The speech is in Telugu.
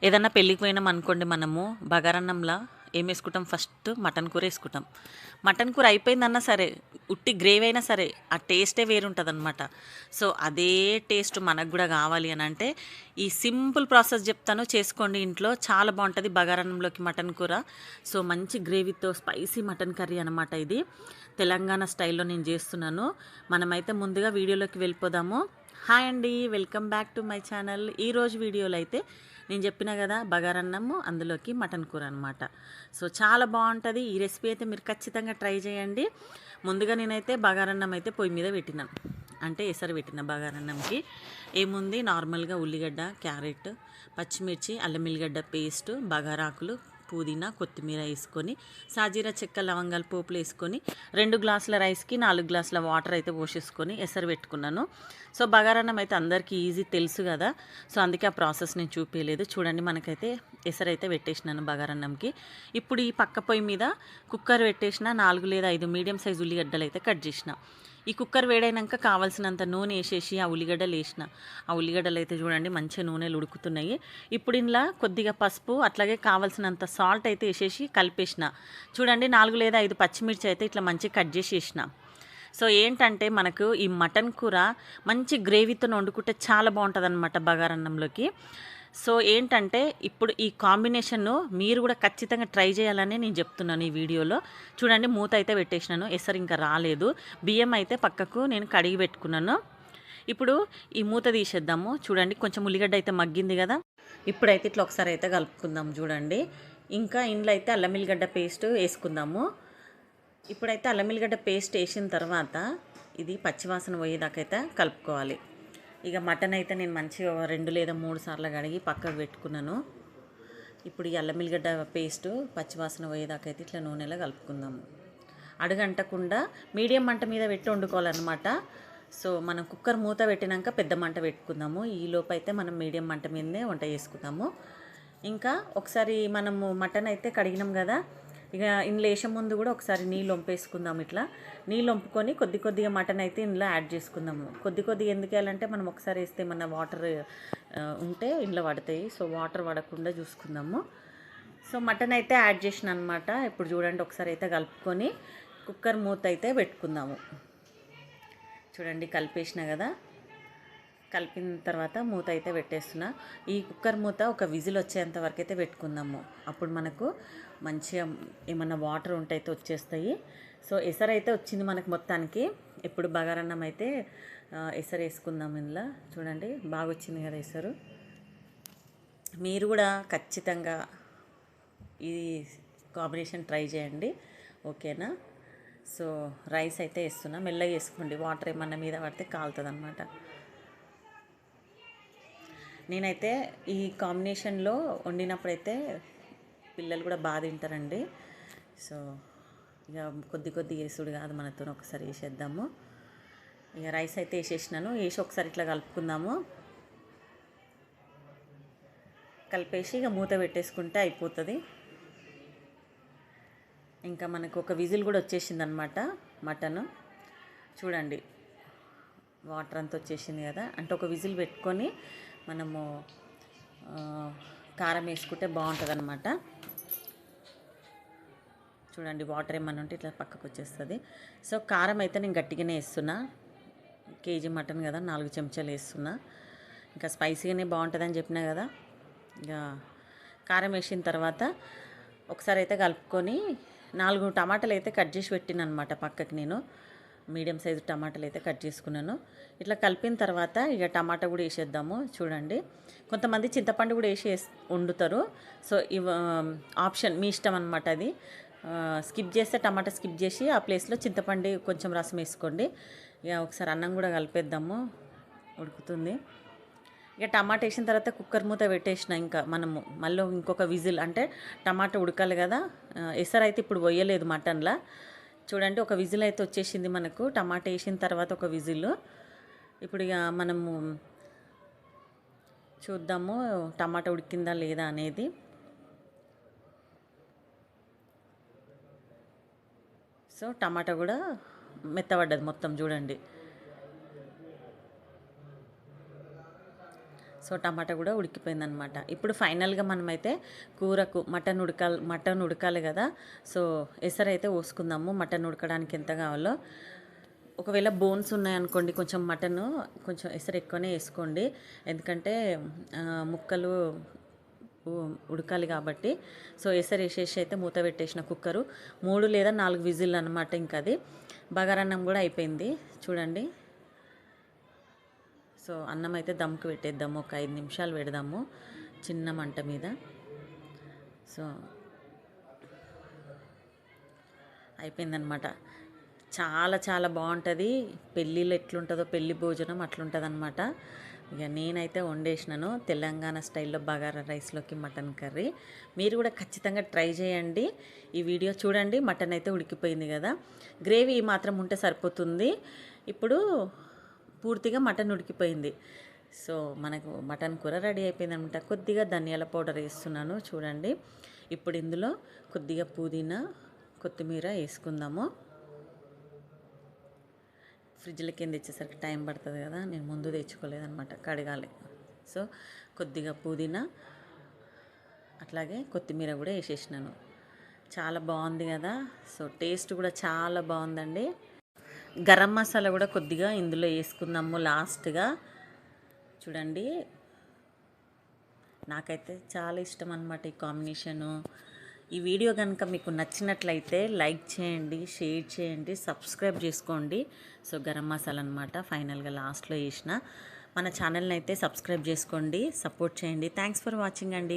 ఏదన్నా పెళ్ళికి పోయినాం అనుకోండి, మనము బగారన్నంలా ఏం వేసుకుంటాం? ఫస్ట్ మటన్ కూర వేసుకుంటాం. మటన్ కూర అయిపోయిందన్నా సరే, ఉట్టి గ్రేవీ అయినా సరే, ఆ టేస్టే వేరుంటుంది అనమాట. సో అదే టేస్ట్ మనకు కూడా కావాలి అని అంటే ఈ సింపుల్ ప్రాసెస్ చెప్తాను, చేసుకోండి ఇంట్లో. చాలా బాగుంటుంది బగారన్నంలోకి మటన్ కూర. సో మంచి గ్రేవీతో స్పైసీ మటన్ కర్రీ అనమాట ఇది. తెలంగాణ స్టైల్లో నేను చేస్తున్నాను. మనమైతే ముందుగా వీడియోలోకి వెళ్ళిపోదాము. హాయ్ అండి, welcome back to my channel. ఈరోజు వీడియోలో అయితే నేను చెప్పిన కదా బగారన్నము, అందులోకి మటన్ కూర అనమాట. సో చాలా బాగుంటుంది ఈ రెసిపీ అయితే, మీరు ఖచ్చితంగా ట్రై చేయండి. ముందుగా నేనైతే బగారన్నం అయితే పొయ్యి మీద పెట్టినాను, అంటే ఎసరు పెట్టిన బగారన్నంకి. ఏముంది, నార్మల్గా ఉల్లిగడ్డ, క్యారెట్, పచ్చిమిర్చి, అల్లం ఎల్లిగడ్డ పేస్ట్, బగారాకులు, పుదీనా, కొత్తిమీర వేసుకొని, సాజీరా, చెక్క, లవంగాలు పోపులు వేసుకొని, 2 గ్లాసుల రైస్కి 4 గ్లాసుల వాటర్ అయితే పోసేసుకొని ఎసరు పెట్టుకున్నాను. సో బగారన్నం అయితే అందరికీ ఈజీ తెలుసు కదా, సో అందుకే ఆ ప్రాసెస్ నేను చూపించలేదు. చూడండి, మనకైతే ఎసరు అయితే పెట్టేసినాను బగారన్నంకి. ఇప్పుడు ఈ పక్క పొయ్యి మీద కుక్కర్ పెట్టేసిన, 4 లేదా 5 మీడియం సైజు ఉల్లిగడ్డలు అయితే కట్ చేసిన. ఈ కుక్కర్ వేడైనాక కావాల్సినంత నూనె వేసేసి ఆ ఉల్లిగడ్డలు వేసిన. ఆ ఉల్లిగడ్డలు అయితే చూడండి మంచిగా నూనెలు ఉడుకుతున్నాయి. ఇప్పుడు ఇందులో కొద్దిగా పసుపు, అట్లాగే కావాల్సినంత సాల్ట్ అయితే వేసేసి కలిపేసిన. చూడండి, 4 లేదా 5 పచ్చిమిర్చి అయితే ఇట్లా మంచిగా కట్ చేసి వేసిన. సో ఏంటంటే మనకు ఈ మటన్ కూర మంచి గ్రేవీతో వండుకుంటే చాలా బాగుంటుంది అనమాట బగారన్నంలోకి. సో ఏంటంటే ఇప్పుడు ఈ కాంబినేషన్ను మీరు కూడా ఖచ్చితంగా ట్రై చేయాలని నేను చెప్తున్నాను ఈ వీడియోలో. చూడండి, మూత అయితే పెట్టేసినాను, ఎసరు ఇంకా రాలేదు. బియ్యం అయితే పక్కకు నేను కడిగి పెట్టుకున్నాను. ఇప్పుడు ఈ మూత తీసేద్దాము. చూడండి, కొంచెం ఉల్లిగడ్డ అయితే మగ్గింది కదా. ఇప్పుడైతే ఇట్లా ఒకసారి అయితే కలుపుకుందాం. చూడండి, ఇంకా ఇందులో అయితే అల్లం ఎల్లిగడ్డ పేస్ట్ వేసుకుందాము. ఇప్పుడైతే అల్లం ఎల్లిగడ్డ పేస్ట్ వేసిన తర్వాత ఇది పచ్చివాసన పోయేదాకైతే కలుపుకోవాలి. ఇక మటన్ అయితే నేను మంచిగా 2 లేదా 3 సార్లు కడిగి పక్కకు పెట్టుకున్నాను. ఇప్పుడు ఈ అల్లం ఎల్లిగడ్డ పేస్ట్ పచ్చివాసన పోయేదాకైతే ఇట్లా నూనెలో కలుపుకుందాము. అడుగంటకుండా మీడియం మంట మీద పెట్టి వండుకోవాలన్నమాట. సో మనం కుక్కర్ మూత పెట్టినాక పెద్ద మంట పెట్టుకుందాము. ఈ లోపు అయితే మనం మీడియం మంట మీదనే వంట చేసుకుందాము. ఇంకా ఒకసారి మనము మటన్ అయితే కడిగినాం కదా, ఇక ఇందులో వేసే ముందు కూడా ఒకసారి నీళ్ళు వంపేసుకుందాం. ఇట్లా నీళ్ళు వంపుకొని కొద్దిగా మటన్ అయితే ఇందులో యాడ్ చేసుకుందాము. కొద్దిగా ఎందుకు వేయాలంటే మనం ఒకసారి వేస్తే మన వాటర్ ఉంటే ఇందులో పడతాయి. సో వాటర్ పడకుండా చూసుకుందాము. సో మటన్ అయితే యాడ్ చేసిన అనమాట. ఇప్పుడు చూడండి, ఒకసారి అయితే కలుపుకొని కుక్కర్ మూత అయితే పెట్టుకుందాము. చూడండి, కలిపేసిన కదా. కలిపిన తర్వాత మూత అయితే పెట్టేస్తున్నా. ఈ కుక్కర్ మూత ఒక విజిల్ వచ్చేంత వరకు అయితే పెట్టుకుందాము. అప్పుడు మనకు మంచిగా ఏమన్నా వాటర్ ఉంటే అయితే వచ్చేస్తాయి. సో ఎసరు అయితే వచ్చింది మనకు మొత్తానికి. ఇప్పుడు బగారన్నం అయితే ఎసరు వేసుకుందాం ఇందులో. చూడండి, బాగా వచ్చింది కదా ఎసరు. మీరు కూడా ఖచ్చితంగా ఈ కాంబినేషన్ ట్రై చేయండి, ఓకేనా? సో రైస్ అయితే వేస్తున్నా, మెల్లగా వేసుకోండి, వాటర్ ఏమన్నా మీద పడితే కాలుతుంది అనమాట. నేనైతే ఈ కాంబినేషన్లో వండినప్పుడైతే పిల్లలు కూడా బాగా తింటారండి. సో ఇక కొద్ది వేసుడు కాదు, మనతో ఒకసారి వేసేద్దాము. ఇక రైస్ అయితే వేసేసినాను. వేసి ఒకసారి ఇట్లా కలుపుకుందాము. కలిపేసి ఇక మూత పెట్టేసుకుంటే అయిపోతుంది. ఇంకా మనకు ఒక విజిల్ కూడా వచ్చేసింది అనమాట మటన్. చూడండి, వాటర్ అంతా వచ్చేసింది కదా. అంటే ఒక విజిల్ పెట్టుకొని మనము కారం వేసుకుంటే బాగుంటుంది అనమాట. చూడండి, వాటర్ ఏమన్నా ఉంటే ఇట్లా పక్కకు వచ్చేస్తుంది. సో కారం అయితే నేను గట్టిగానే వేస్తున్నా. కేజీ మటన్ కదా, 4 చెంచాలు వేస్తున్నా. ఇంకా స్పైసీగానే బాగుంటుందని చెప్పినా కదా. ఇక కారం వేసిన తర్వాత ఒకసారి అయితే కలుపుకొని 4 టమాటాలు అయితే కట్ చేసి పెట్టిన అనమాట పక్కకి. నేను మీడియం సైజు టమాటాలు అయితే కట్ చేసుకున్నాను. ఇట్లా కలిపిన తర్వాత ఇక టమాటా కూడా వేసేద్దాము. చూడండి, కొంతమంది చింతపండు కూడా వేసి వండుతారు. సో ఆప్షన్ మీ ఇష్టం అనమాట. అది స్కిప్ చేస్తే టమాటా స్కిప్ చేసి ఆ ప్లేస్లో చింతపండు కొంచెం రసం వేసుకోండి. ఇక ఒకసారి అన్నం కూడా కలిపేద్దాము, ఉడుకుతుంది. ఇక టమాటా వేసిన తర్వాత కుక్కర్ మూత పెట్టేసిన. ఇంకా మనము మళ్ళీ ఇంకొక విజిల్, అంటే టమాటా ఉడకాలి కదా. ఎసరు అయితే ఇప్పుడు పోయలేదు మటన్లా. చూడండి, ఒక విజిల్ అయితే వచ్చేసింది మనకు. టమాటా వేసిన తర్వాత ఒక విజిల్. ఇప్పుడు ఇక మనము చూద్దాము టమాటా ఉడికిందా లేదా అనేది. సో టమాటా కూడా మెత్తబడ్డది మొత్తం. చూడండి, సో టమాటా కూడా ఉడికిపోయిందనమాట. ఇప్పుడు ఫైనల్గా మనమైతే కూరకు మటన్ ఉడకాలి కదా. సో ఎసరైతే పోసుకుందాము. మటన్ ఉడకడానికి ఎంత కావాలో, ఒకవేళ బోన్స్ ఉన్నాయనుకోండి కొంచెం మటన్ కొంచెం ఎసరు ఎక్కువనే వేసుకోండి, ఎందుకంటే ముక్కలు ఉడకాలి కాబట్టి. సో ఎసరు వేసేసి అయితే మూత పెట్టేసిన కుక్కరు 3 లేదా 4 విజిల్ అనమాట. ఇంకా అది బగారన్నం కూడా అయిపోయింది చూడండి. సో అన్నం అయితే దమ్కి పెట్టేద్దాము, ఒక 5 నిమిషాలు పెడదాము చిన్న మంట మీద. సో అయిపోయిందనమాట. చాలా చాలా బాగుంటుంది. పెళ్ళిళ్ళు ఎట్లుంటుందో పెళ్ళి భోజనం అట్లుంటుంది అనమాట. ఇక నేనైతే వండేసినాను తెలంగాణ స్టైల్లో బగారా రైస్లోకి మటన్ కర్రీ. మీరు కూడా ఖచ్చితంగా ట్రై చేయండి. ఈ వీడియో చూడండి. మటన్ అయితే ఉడికిపోయింది కదా, గ్రేవీ మాత్రం ఉంటే సరిపోతుంది. ఇప్పుడు పూర్తిగా మటన్ ఉడికిపోయింది. సో మనకు మటన్ కూర రెడీ అయిపోయింది అనమాట. కొద్దిగా ధనియాల పౌడర్ వేస్తున్నాను చూడండి. ఇప్పుడు ఇందులో కొద్దిగా పుదీనా కొత్తిమీర వేసుకుందాము. ఫ్రిడ్జ్లో కింద తెచ్చేసరికి టైం పడుతుంది కదా, నేను ముందు తెచ్చుకోలేదన్నమాట, కడగాలి. సో కొద్దిగా పుదీనా అట్లాగే కొత్తిమీర కూడా వేసేసినాను. చాలా బాగుంది కదా. సో టేస్ట్ కూడా చాలా బాగుందండి. గరం మసాలా కూడా కొద్దిగా ఇందులో వేసుకుందాము లాస్ట్గా. చూడండి, నాకైతే చాలా ఇష్టం అన్నమాట ఈ కాంబినేషను. ఈ వీడియో కనుక మీకు నచ్చినట్లయితే లైక్ చేయండి, షేర్ చేయండి, సబ్స్క్రైబ్ చేసుకోండి. సో గరం మసాలా అనమాట ఫైనల్గా లాస్ట్లో వేసిన. మన ఛానల్ని అయితే సబ్స్క్రైబ్ చేసుకోండి, సపోర్ట్ చేయండి. థ్యాంక్స్ ఫర్ వాచింగ్ అండి.